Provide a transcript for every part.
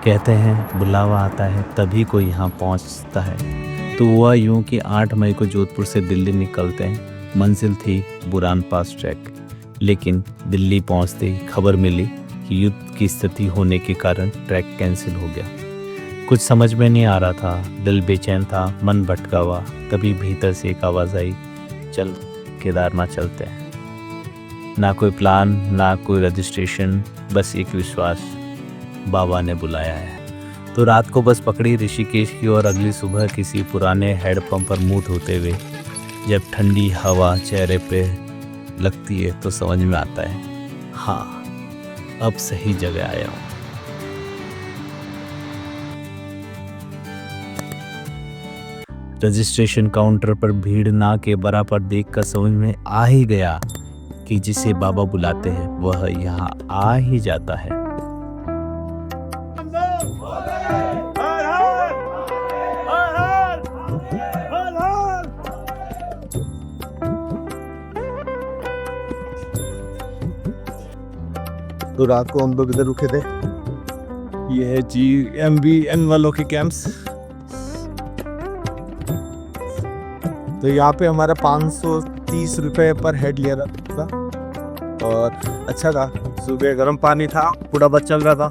कहते हैं बुलावा आता है तभी कोई यहाँ पहुँचता है। तो हुआ यूं कि 8 मई को जोधपुर से दिल्ली निकलते हैं। मंजिल थी बुरान पास ट्रैक, लेकिन दिल्ली पहुँचते ही खबर मिली कि युद्ध की स्थिति होने के कारण ट्रैक कैंसिल हो गया। कुछ समझ में नहीं आ रहा था, दिल बेचैन था, मन भटका हुआ। तभी भीतर से एक आवाज़ आई, चल केदारनाथ चलते हैं। ना कोई प्लान, ना कोई रजिस्ट्रेशन, बस एक विश्वास, बाबा ने बुलाया है। तो रात को बस पकड़ी ऋषिकेश की और अगली सुबह किसी पुराने हैंडपंप पर मुंह धोते हुए जब ठंडी हवा चेहरे पे लगती है तो समझ में आता है, हाँ अब सही जगह आया हूँ। रजिस्ट्रेशन काउंटर पर भीड़ ना के बराबर देखकर समझ में आ ही गया कि जिसे बाबा बुलाते हैं वह यहाँ आ ही जाता है। तो रात को हम लोग इधर रुके थे। ये है GMBN वालों के कैंप्स। तो यहाँ पे हमारा 530 रुपये पर हेड लिया था और अच्छा था। सुबह गर्म पानी था, पूरा बस चल रहा था।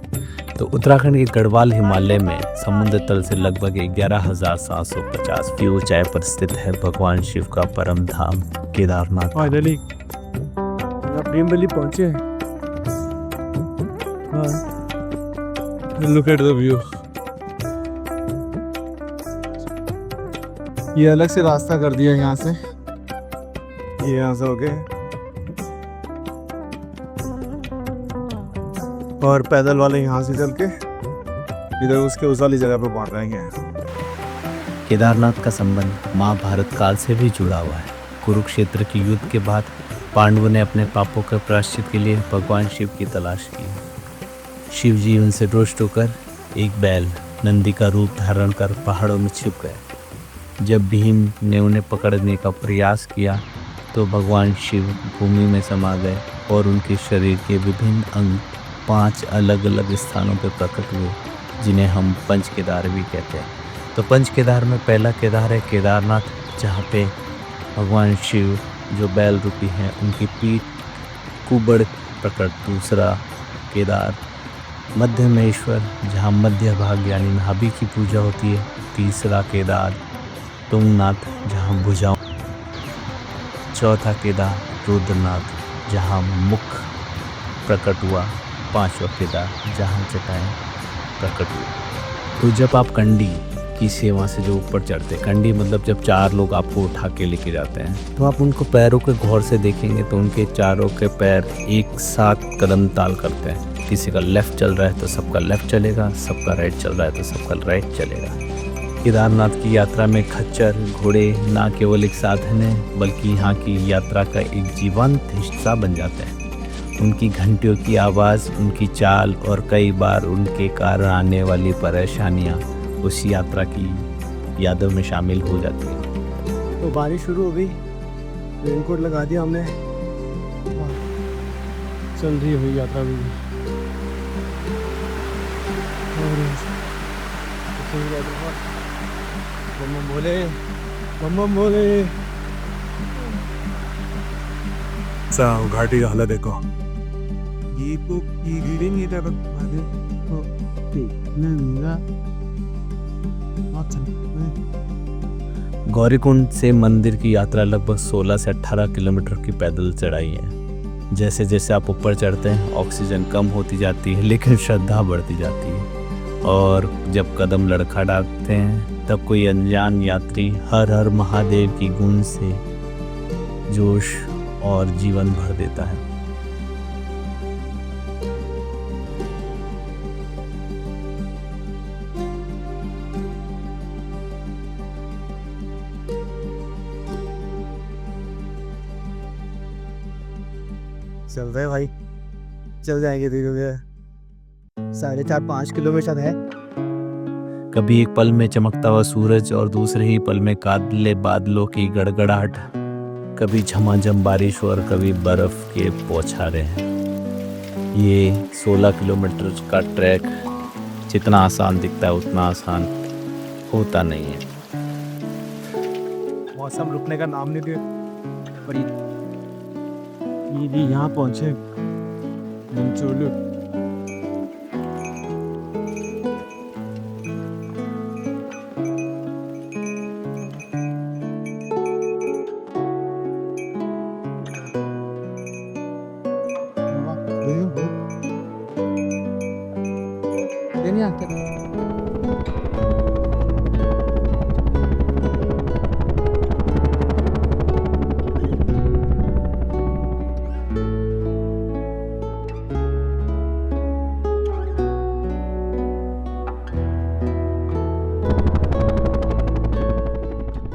तो उत्तराखंड के गढ़वाल हिमालय में समुद्र तल से लगभग 11,750 फीट ऊंचाई पर स्थित है भगवान शिव का परम धाम केदारनाथ। फाइनली भीमबली पहुंचे हैं। Look at the view. ये अलग से रास्ता कर दिया यहाँ से, ये यहाँ से हो गए और पैदल वाले यहाँ से चल के इधर उसके उस वाली जगह पे पहुंच जाएंगे। केदारनाथ का संबंध महाभारत काल से भी जुड़ा हुआ है। कुरुक्षेत्र के युद्ध के बाद पांडवों ने अपने पापों के प्रायश्चित के लिए भगवान शिव की तलाश की। शिव जी उनसे रुष्ट होकर एक बैल नंदी का रूप धारण कर पहाड़ों में छिप गए। जब भीम ने उन्हें पकड़ने का प्रयास किया तो भगवान शिव भूमि में समा गए और उनके शरीर के विभिन्न अंग 5 अलग अलग स्थानों पर प्रकट हुए, जिन्हें हम पंच केदार भी कहते हैं। तो पंच केदार में पहला केदार है केदारनाथ, जहाँ पे भगवान शिव जो बैल रूपी हैं उनकी पीठ कुबड़ प्रकट। दूसरा केदार मध्य में ईश्वर, जहाँ मध्य भाग यानी नाभि की पूजा होती है। तीसरा केदार तुंगनाथ, जहाँ भुजाओं। चौथा केदार रुद्रनाथ, जहाँ मुख प्रकट हुआ। 5वां केदार जहाँ जटाएं प्रकट हुई। तो जब आप कंडी की सेवा से जो ऊपर चढ़ते, कंडी मतलब जब 4 लोग आपको उठा के लेके जाते हैं, तो आप उनको पैरों के गौर से देखेंगे तो उनके चारों के पैर एक साथ कदम ताल करते हैं। किसी का लेफ्ट चल रहा है तो सबका लेफ्ट चलेगा, सबका राइट चल रहा है तो सबका राइट चलेगा। केदारनाथ की यात्रा में खच्चर घोड़े ना केवल एक साधन है, बल्कि यहाँ की यात्रा का एक जीवंत हिस्सा बन जाते हैं। उनकी घंटियों की आवाज़, उनकी चाल और कई बार उनके कारण आने वाली परेशानियाँ उस यात्रा की यादों में शामिल हो जाती है। तो बारिश शुरू हो गई, रेनकोट लगा दिया हमने, चल रही हुई यात्रा भी। बम बोले, बम बोले। घाटी का हालत देखो। गौरीकुंड से मंदिर की यात्रा लगभग 16 से 18 किलोमीटर की पैदल चढ़ाई है। जैसे जैसे आप ऊपर चढ़ते हैं ऑक्सीजन कम होती जाती है, लेकिन श्रद्धा बढ़ती जाती है। और जब कदम लड़खड़ाते हैं तब कोई अनजान यात्री हर हर महादेव की गूंज से जोश और जीवन भर देता है। चल रहे भाई, चल जाएंगे धीरे धीरे। 4.5-5 किलोमीटर है। कभी एक पल में चमकता हुआ सूरज और दूसरे ही पल में काले बादलों की गड़गड़ाहट, कभी झमाझम बारिश और कभी बर्फ के बौछारें हैं। ये 16 किलोमीटर का ट्रैक जितना आसान दिखता है उतना आसान होता नहीं है। मौसम रुकने का नाम नहीं दे बड़ी ये यहाँ पहुंचे मंचोलू।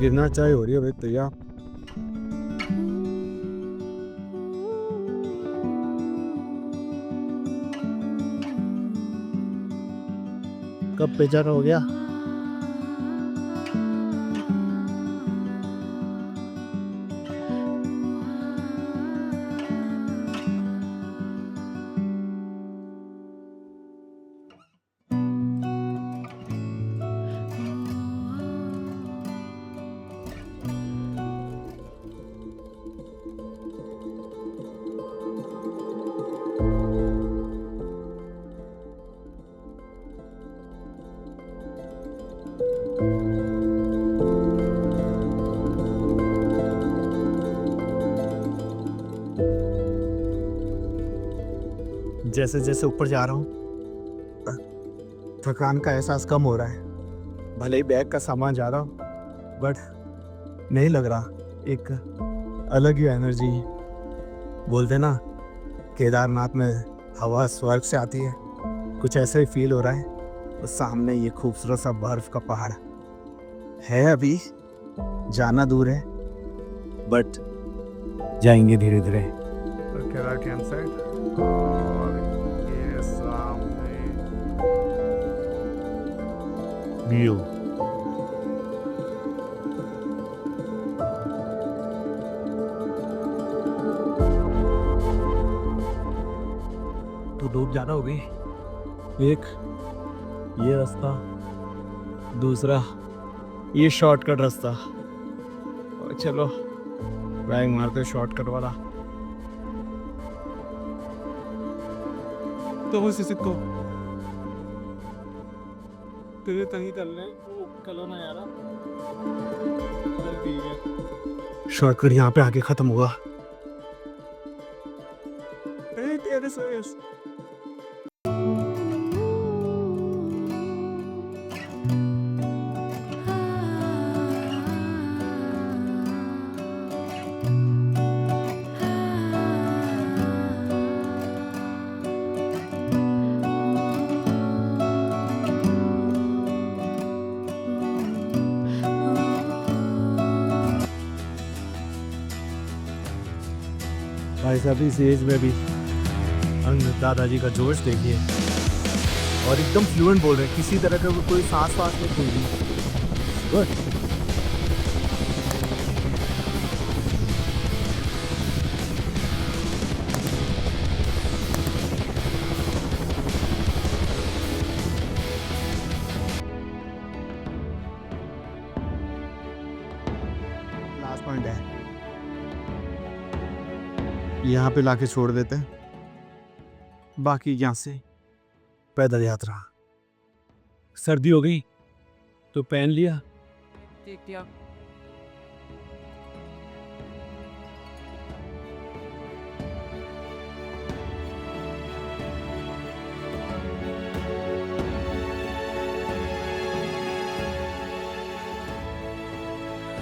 गिरना चाय हो रही है भाई तैयार। कब बेचारा हो गया। जैसे जैसे ऊपर जा रहा हूँ थकान का एहसास कम हो रहा है। भले ही बैग का सामान जा रहा हूँ बट नहीं लग रहा, एक अलग ही एनर्जी। बोलते ना केदारनाथ में हवा स्वर्ग से आती है, कुछ ऐसे ही फील हो रहा है। और सामने ये खूबसूरत सा बर्फ का पहाड़ है। अभी जाना दूर है बट जाएंगे धीरे धीरे। व्यू तो डूब जाना होगी। एक ये रास्ता, दूसरा ये शॉर्टकट रास्ता। और चलो बैग मारते शॉर्टकट वाला। तो वो सिसको तेरे तंगी कर ले वो कलो ना यारा। शॉर्टकट यहाँ पे आके खत्म हुआ। तेरे से भाई साहब इस एज में भी दादाजी का जोश देखिए। और एकदम फ्लुएंट बोल रहे हैं, किसी तरह का कोई सांस वास नहीं खुल रही। गुड। लास्ट पॉइंट है, यहाँ पे लाके छोड़ देते हैं, बाकी यहाँ से पैदल यात्रा। सर्दी हो गई तो पहन लिया।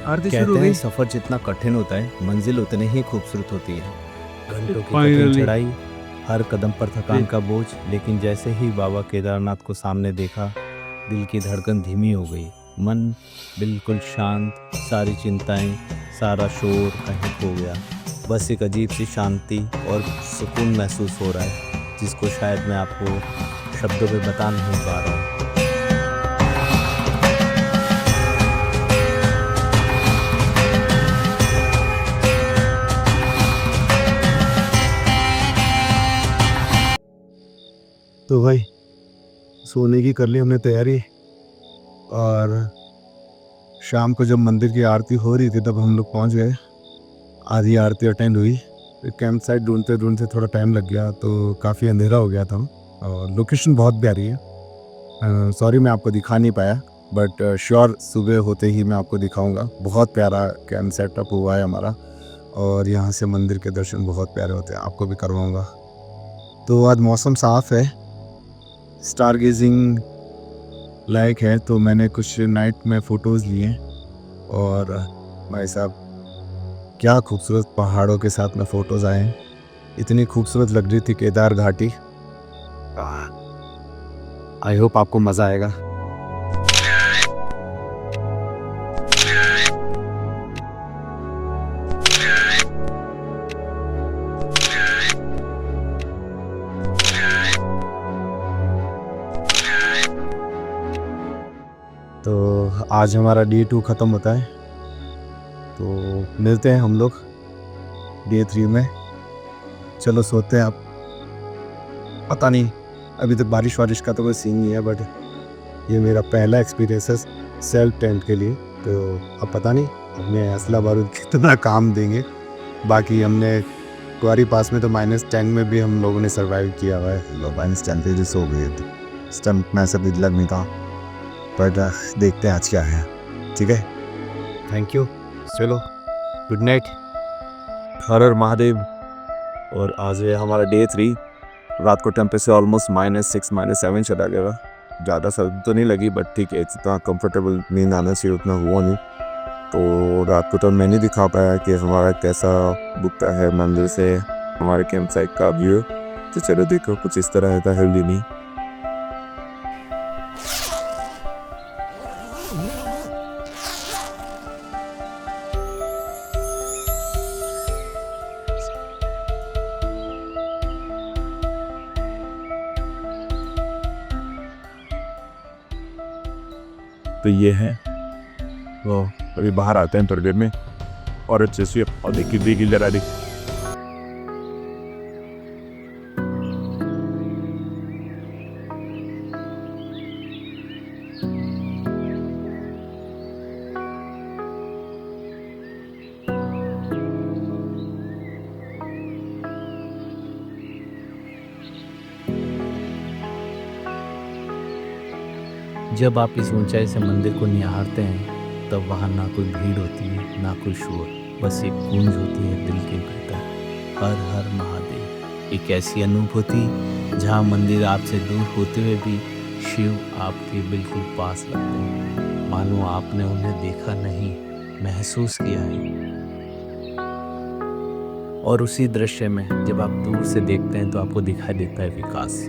आरती शुरू हो कहते हैं गई। सफर जितना कठिन होता है मंजिल उतनी ही खूबसूरत होती है। घंटों की Finally. कठिन चढ़ाई, हर कदम पर थकान का बोझ, लेकिन जैसे ही बाबा केदारनाथ को सामने देखा दिल की धड़कन धीमी हो गई। मन बिल्कुल शांत, सारी चिंताएं, सारा शोर कहीं खो गया। बस एक अजीब सी शांति और सुकून महसूस हो रहा है जिसको शायद मैं आपको शब्दों में बता नहीं पा रहा हूँ। तो भाई सोने की कर ली हमने तैयारी। और शाम को जब मंदिर की आरती हो रही थी तब हम लोग पहुंच गए। आधी आरती अटेंड हुई। फिर कैंप साइट ढूंढते ढूंढते थोड़ा टाइम लग गया तो काफ़ी अंधेरा हो गया था। और लोकेशन बहुत प्यारी है। सॉरी मैं आपको दिखा नहीं पाया, बट श्योर सुबह होते ही मैं आपको दिखाऊंगा। बहुत प्यारा कैंप सेटअप हुआ है हमारा, और यहाँ से मंदिर के दर्शन बहुत प्यारे होते हैं, आपको भी करवाऊंगा। तो आज मौसम साफ़ है, स्टार गेजिंग लायक है। तो मैंने कुछ नाइट में फ़ोटोज़ लिए, और भाई साहब क्या खूबसूरत पहाड़ों के साथ में फ़ोटोज़ आए हैं। इतनी खूबसूरत लग रही थी केदार घाटी। आई होप आपको मज़ा आएगा। तो आज हमारा डे 2 ख़त्म होता है, तो मिलते हैं हम लोग डे 3 में। चलो सोते हैं आप। पता नहीं, अभी तक बारिश वारिश का तो कोई सीन नहीं है, बट ये मेरा पहला एक्सपीरियंस है सेल्फ टेंट के लिए। तो अब पता नहीं हमें असला बारूद कितना काम देंगे। बाकी हमने कुआरी पास में तो -10 में भी हम लोगों ने सर्वाइव किया हुआ है। लोग -10 पे भी सो गए थे, इस टाइम मैं सब लग नहीं था, बट देखते हैं आज क्या है। ठीक है, थैंक यू, चलो गुड नाइट, हर हर महादेव। और आज है हमारा डे 3। रात को टेम्परेचर ऑलमोस्ट -6 -7 चला गया। ज़्यादा सर्दी तो नहीं लगी, बट ठीक है, जितना कंफर्टेबल नींद आना चाहिए उतना हुआ नहीं। तो रात को तो मैं नहीं दिखा पाया कि हमारा कैसा दिखता है मंदिर से हमारे कैंप साइट का व्यू। तो चलो देखो, कुछ इस तरह रहता है हेल्दी नहीं। तो ये है वो, अभी बाहर आते हैं थोड़ी देर में, और अच्छे से और देखिए जरा देख। जब आप इस ऊंचाई से मंदिर को निहारते हैं तब वहाँ ना कोई भीड़ होती है, ना कोई शोर, बस एक गूंज होती है दिल के भीतर, हर हर महादेव। एक ऐसी अनुभूति जहाँ मंदिर आपसे दूर होते हुए भी शिव आपके बिल्कुल पास लगते हैं, मानो आपने उन्हें देखा नहीं, महसूस किया है। और उसी दृश्य में जब आप दूर से देखते हैं तो आपको दिखाई देता है विकास,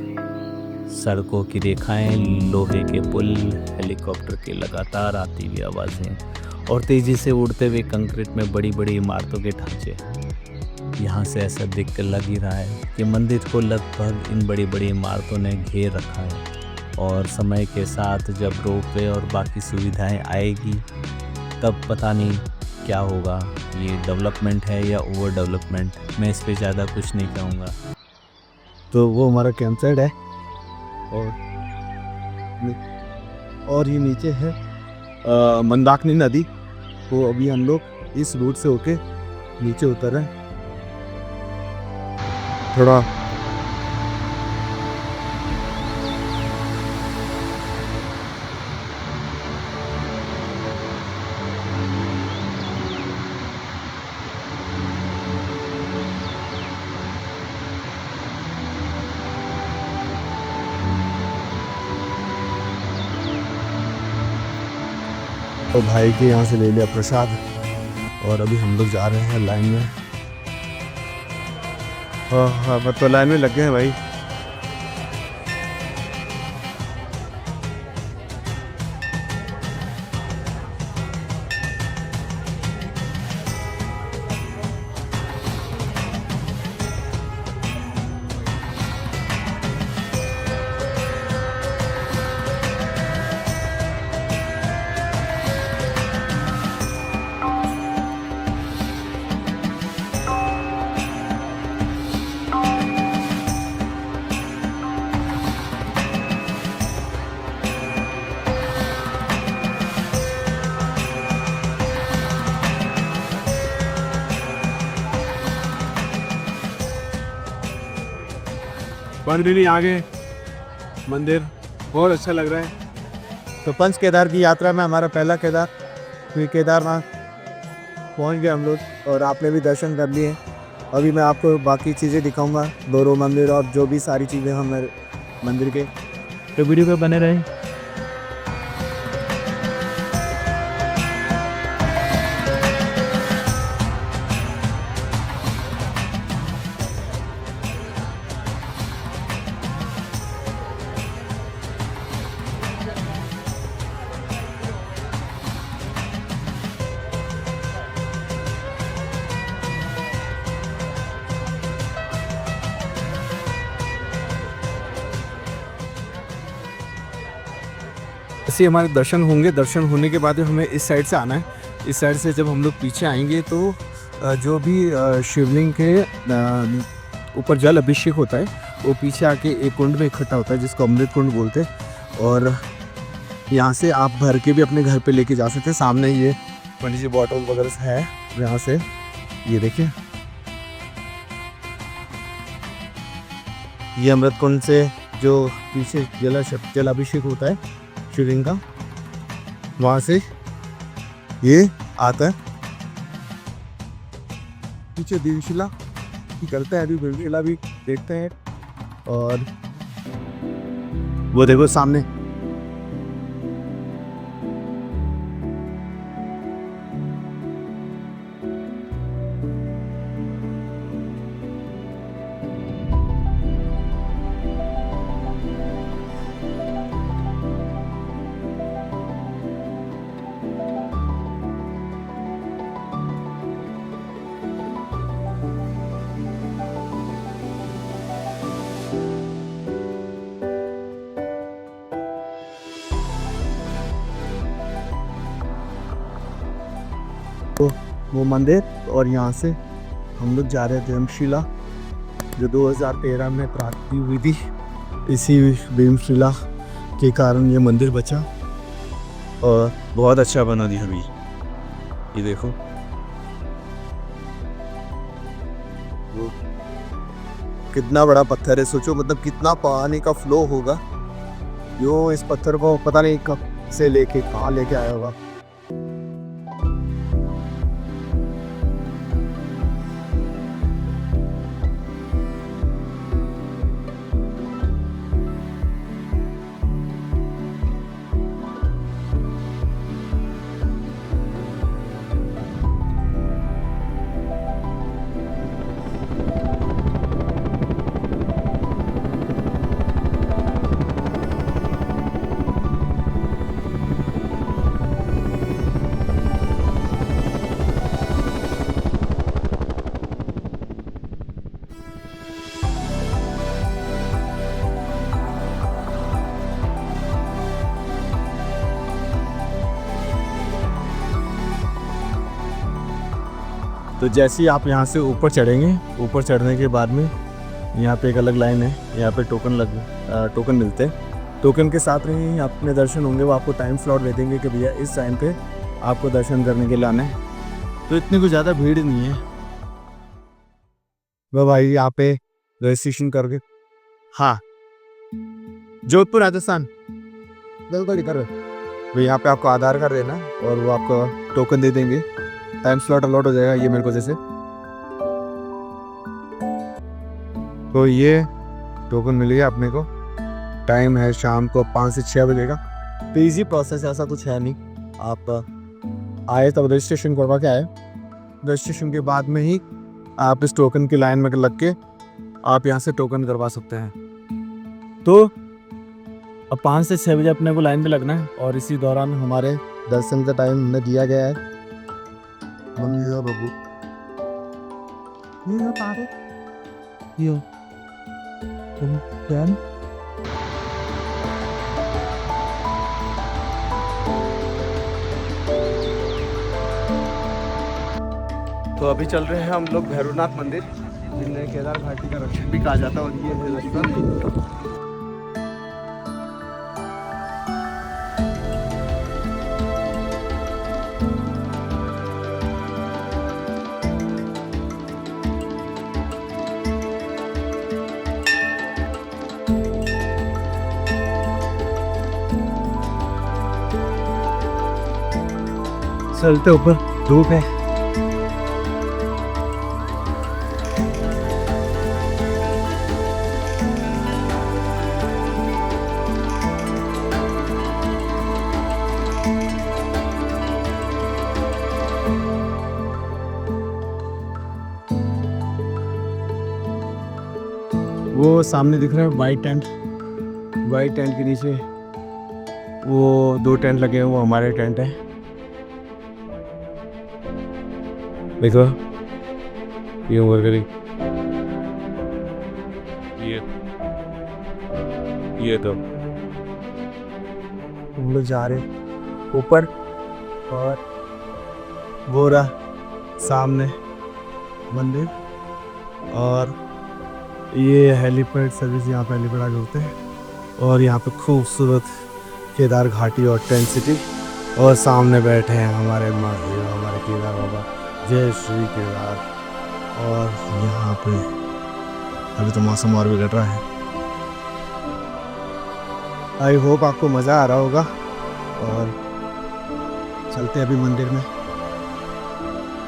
सड़कों की रेखाएं, लोहे के पुल, हेलीकॉप्टर की लगातार आती हुई आवाज़ें, और तेज़ी से उड़ते हुए कंक्रीट में बड़ी बड़ी इमारतों के ढांचे। यहाँ से ऐसा दिख कर लग ही रहा है कि मंदिर को लगभग इन बड़ी बड़ी इमारतों ने घेर रखा है। और समय के साथ जब रोपवे और बाकी सुविधाएं आएगी तब पता नहीं क्या होगा। ये डेवलपमेंट है या ओवर डेवलपमेंट, मैं इस पर ज़्यादा कुछ नहीं कहूँगा। तो वो हमारा कैंप साइट है, और ये नीचे है मंदाकिनी नदी। तो अभी हम लोग इस रूट से होके नीचे उतर रहे हैं। थोड़ा तो भाई के यहाँ से ले लिया प्रसाद, और अभी हम लोग जा रहे हैं लाइन में। हाँ, तो लाइन में लग गए हैं भाई। फाइनली आ गए मंदिर, बहुत अच्छा लग रहा है। तो पंच केदार की यात्रा में हमारा पहला केदार फिर केदारनाथ पहुंच गए हम लोग, और आपने भी दर्शन कर लिए। अभी मैं आपको बाकी चीज़ें दिखाऊंगा, दोनों मंदिर और जो भी सारी चीज़ें हमारे मंदिर के, तो वीडियो पे बने रहें। ऐसे हमारे दर्शन होंगे, दर्शन होने के बाद हमें इस साइड से आना है। इस साइड से जब हम लोग पीछे आएंगे तो जो भी शिवलिंग के ऊपर जल अभिषेक होता है वो पीछे आके एक कुंड में इकट्ठा होता है, जिसको अमृत कुंड बोलते हैं। और यहाँ से आप भर के भी अपने घर पे लेके जा सकते हैं। सामने ये बड़ी सी बॉटल वगैरह है, यहाँ से ये देखिए, ये अमृत कुंड से जो पीछे जल अभिषेक होता है शिवलिंग का, वहाँ से ये आता है। पीछे देवशिला करते हैं, अभी देवशिला भी देखते हैं। और वो देखो सामने, वो मंदिर। और यहाँ से हम लोग जा रहे थे भीमशिला, जो 2013 में प्राप्ति हुई थी। इसी भीमशिला के कारण ये मंदिर बचा और बहुत अच्छा बना दिया अभी। ये देखो, वो कितना बड़ा पत्थर है, सोचो मतलब कितना पानी का फ्लो होगा। यो इस पत्थर को पता नहीं कब से लेके कहाँ लेके आया होगा। तो जैसे ही आप यहाँ से ऊपर चढ़ेंगे, ऊपर चढ़ने के बाद में यहाँ पे एक अलग लाइन है, यहाँ पे टोकन मिलते हैं। टोकन के साथ में ही अपने दर्शन होंगे, वो आपको टाइम स्लॉट दे देंगे कि भैया इस टाइम पे आपको दर्शन करने के लिए आना है। तो इतनी कुछ ज़्यादा भीड़ नहीं है। वह भाई यहाँ पे रजिस्ट्रेशन करके, हाँ जोधपुर राजस्थान बिल्कुल कर भाई, यहाँ पे आपको आधार कार्ड देना और वो आपको टोकन दे देंगे, टाइम स्लॉट अलॉट हो जाएगा। ये मेरे को जैसे, तो ये टोकन मिल गया अपने को। टाइम है शाम को 5 से 6 बजे का। तो ईजी प्रोसेस है, ऐसा कुछ है नहीं। आप आए तब रजिस्ट्रेशन करवा के आए, रजिस्ट्रेशन के बाद में ही आप इस टोकन की लाइन में लग के आप यहाँ से टोकन करवा सकते हैं। तो अब 5 से 6 बजे अपने को लाइन में लगना है, और इसी दौरान हमारे दर्शन का टाइम हमें दिया गया है। तो अभी चल रहे हैं हम लोग भैरवनाथ मंदिर, जिन्हें केदार घाटी का रक्षक भी कहा जाता है। और ये है रास्ता। चलते ऊपर, धूप है। वो सामने दिख रहा है वाइट टेंट, वाइट टेंट के नीचे वो 2 टेंट लगे हैं, वो हमारे टेंट है। देखो ये उम्र करी, ये तो हम लोग जा रहे ऊपर, और वो रहा सामने मंदिर, और ये हेलीपैड सर्विस, यहाँ पे हेलीपैड आगे होते हैं। और यहाँ पे खूबसूरत केदार घाटी और टेंट सिटी, और सामने बैठे हैं हमारे महादेव, हमारे केदार बाबा, जय श्री केदार। और यहाँ पे अभी तो मौसम और बिगड़ रहा है। आई होप आपको मज़ा आ रहा होगा, और चलते हैं अभी मंदिर में,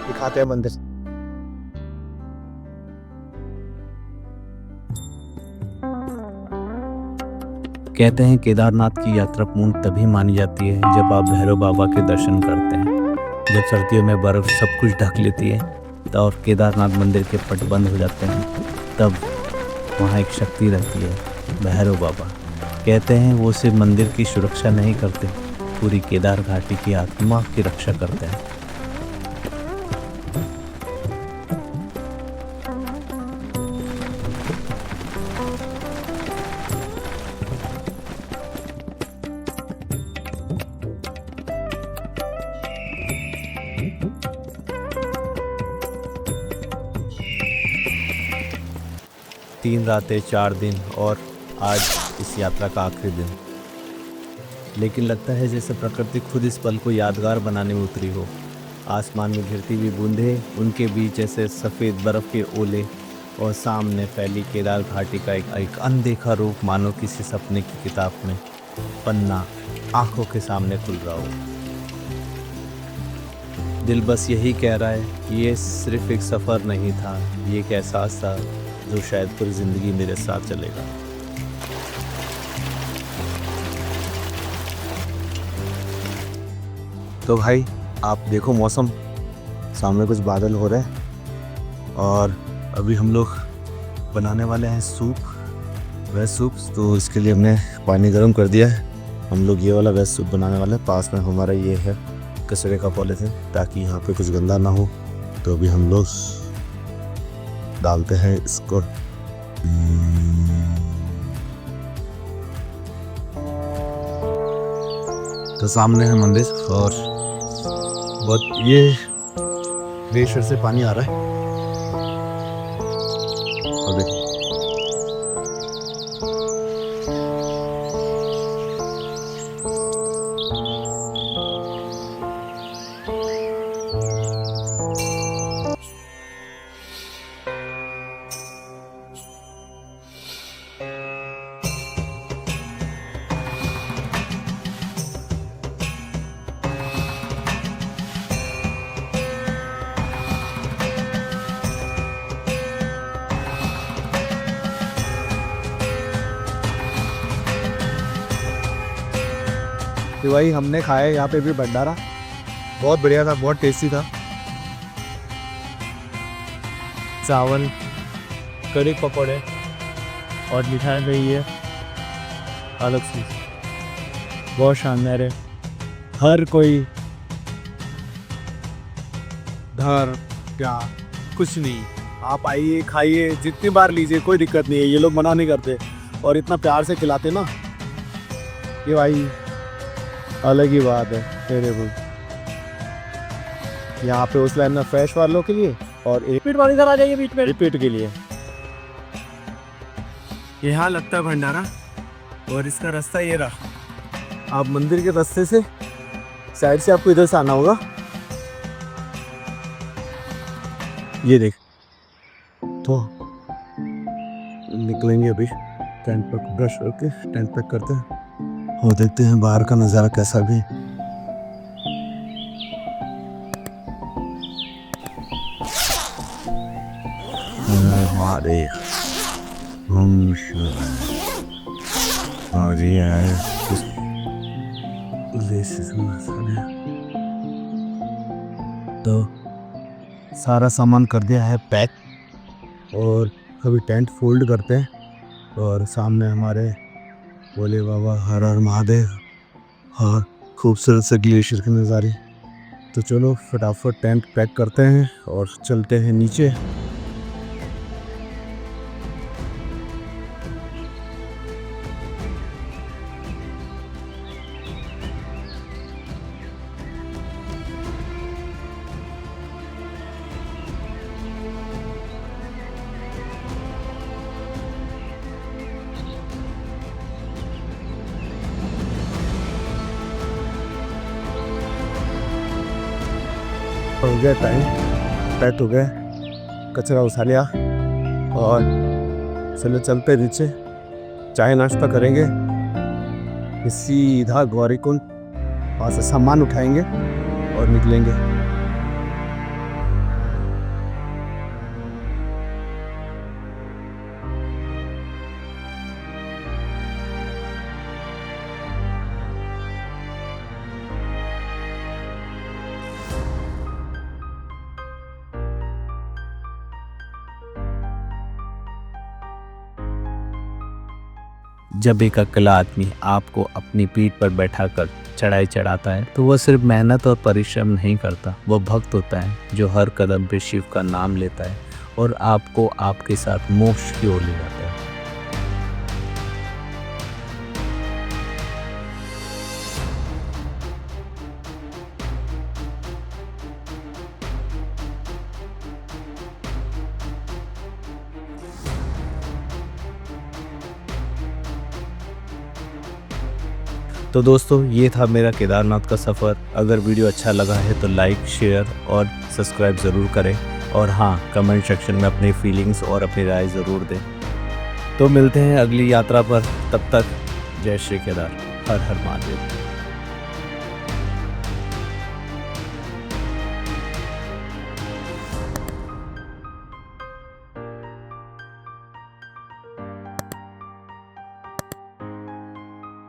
दिखाते हैं मंदिर। कहते हैं केदारनाथ की यात्रा पूर्ण तभी मानी जाती है जब आप भैरव बाबा के दर्शन करते हैं। जब सर्दियों में बर्फ सब कुछ ढक लेती है तो और केदारनाथ मंदिर के पट बंद हो जाते हैं, तब वहाँ एक शक्ति रहती है, भैरव बाबा। कहते हैं वो सिर्फ मंदिर की सुरक्षा नहीं करते, पूरी केदार घाटी की आत्मा की रक्षा करते हैं। तीन रातें 4 दिन और आज इस यात्रा का आखिरी दिन। लेकिन लगता है जैसे प्रकृति खुद इस पल को यादगार बनाने में उतरी हो। आसमान में गिरती हुई बूंदें, उनके बीच ऐसे सफ़ेद बर्फ़ के ओले, और सामने फैली केदार घाटी का एक अनदेखा रूप, मानो किसी सपने की किताब में पन्ना आंखों के सामने खुल रहा हो। दिल बस यही कह रहा है कि ये सिर्फ एक सफ़र नहीं था, ये एक एहसास था जो शायद पूरी ज़िंदगी मेरे साथ चलेगा। तो भाई आप देखो मौसम, सामने कुछ बादल हो रहे हैं, और अभी हम लोग बनाने वाले हैं सूप, वेज सूप। तो इसके लिए हमने पानी गर्म कर दिया है। हम लोग ये वाला वेज सूप बनाने वाले हैं। पास में हमारा ये है कचरे का पॉलीथिन, ताकि यहाँ पे कुछ गंदा ना हो। तो अभी हम लोग डालते हैं इसको। तो सामने है मंदिर, और बहुत ये ग्लेशियर से पानी आ रहा है। और देखो तो भाई हमने खाया यहाँ पे भी भंडारा, बहुत बढ़िया था, बहुत टेस्टी था। चावल, कड़ी पकौड़े और मिठाई गई है अलग से, बहुत शानदार है। हर कोई धर क्या कुछ नहीं, आप आइए खाइए, जितनी बार लीजिए, कोई दिक्कत नहीं है। ये लोग मना नहीं करते और इतना प्यार से खिलाते ना, ये भाई अलग ही बात है तेरे को। यहाँ पे उस लाइन में फ्रेश वालों के लिए और एक रिपीट वाली इधर आ जाइए बीच में। रिपीट के लिए। यहाँ लगता है भंडारा, और इसका रास्ता ये रहा। आप मंदिर के रास्ते से साइड से आपको इधर से आना होगा। ये देख, तो निकलेंगे अभी टेंट पैक, ब्रश करके टेंट पैक करते हैं और देखते हैं बाहर का नज़ारा कैसा भी। हमारे हम और ये है तो सारा सामान कर दिया है पैक और अभी टेंट फोल्ड करते हैं और सामने हमारे भोले बाबा हर हर महादेव और खूबसूरत से ग्लेशियर के नज़ारे। तो चलो फटाफट टेंट पैक करते हैं और चलते हैं नीचे। हो गया टाइम, पैक हो गया, कचरा उठा लिया और चलो चलते नीचे, चाय नाश्ता करेंगे, फिर सीधा गौरीकुंड वहाँ से सामान उठाएंगे और निकलेंगे। जब एक अकेला आदमी आपको अपनी पीठ पर बैठाकर चढ़ाई चढ़ाता है तो वह सिर्फ मेहनत और परिश्रम नहीं करता, वह भक्त होता है जो हर कदम पे शिव का नाम लेता है और आपको आपके साथ मोक्ष की ओर ले जाता है। तो दोस्तों ये था मेरा केदारनाथ का सफ़र। अगर वीडियो अच्छा लगा है तो लाइक, शेयर और सब्सक्राइब ज़रूर करें और हाँ, कमेंट सेक्शन में अपनी फीलिंग्स और अपनी राय ज़रूर दें। तो मिलते हैं अगली यात्रा पर, तब तक जय श्री केदार, हर हर महादेव।